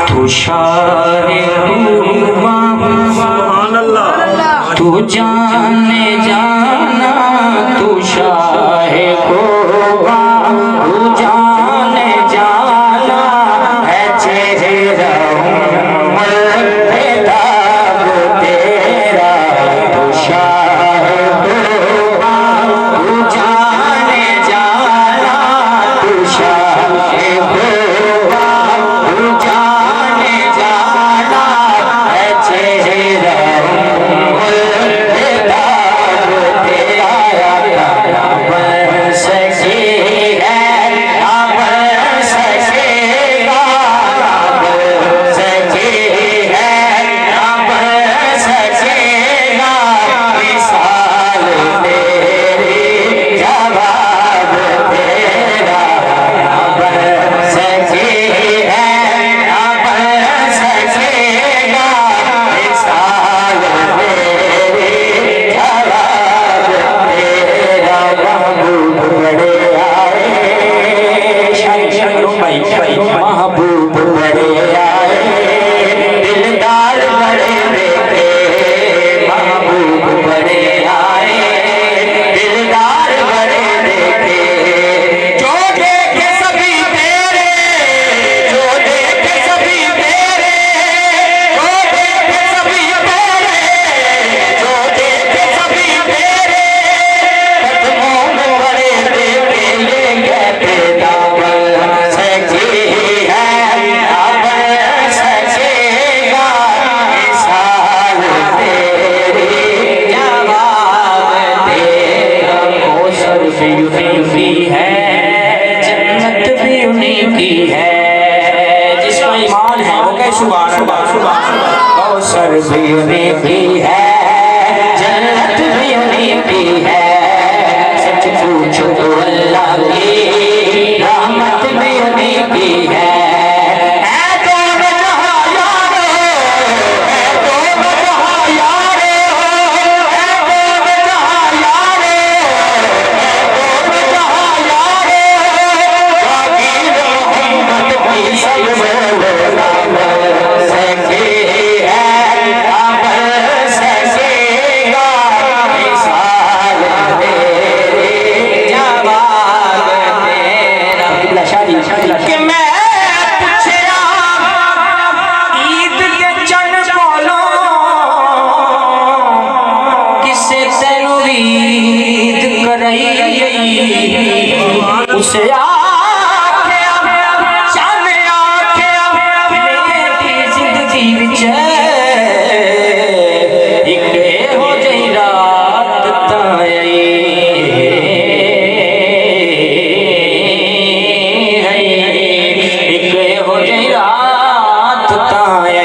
तुषार तू जाने जाना तुषार को तू जाने जाना है चेहरा तेरा तुषार को तू जाने जाना तुषार को तू जाने जाना है चेहरा भी है जन्नत भी उन्हीं की है सच पूछो तो अल्लाह की रहमत भी उन्हीं की है उसे जिंदगी विच एक हो जाई रात ताई एक हो जाई रात ताई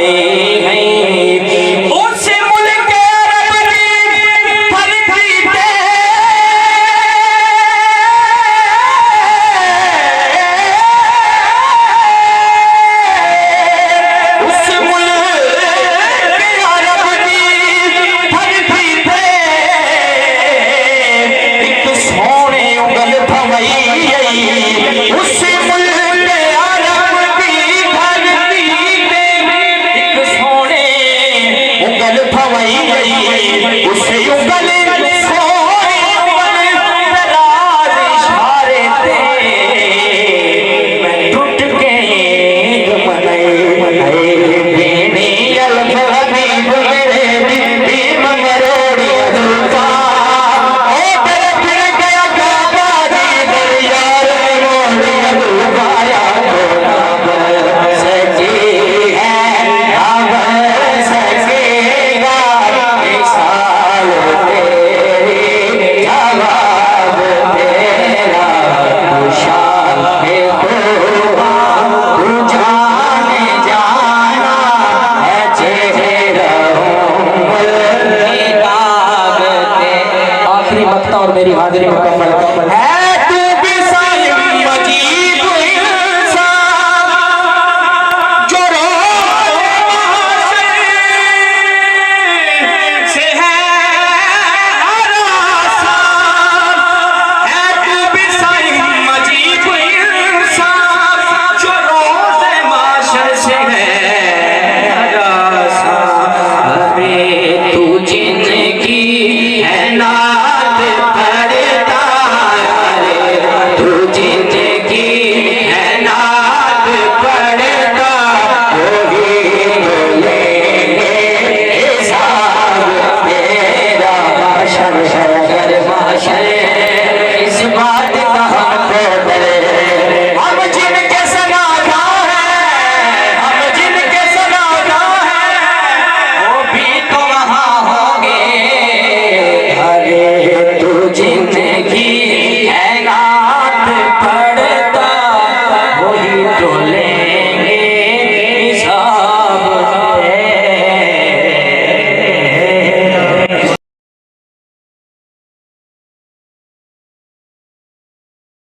और मेरी हाजिरी मुकम्मल है। तुझ में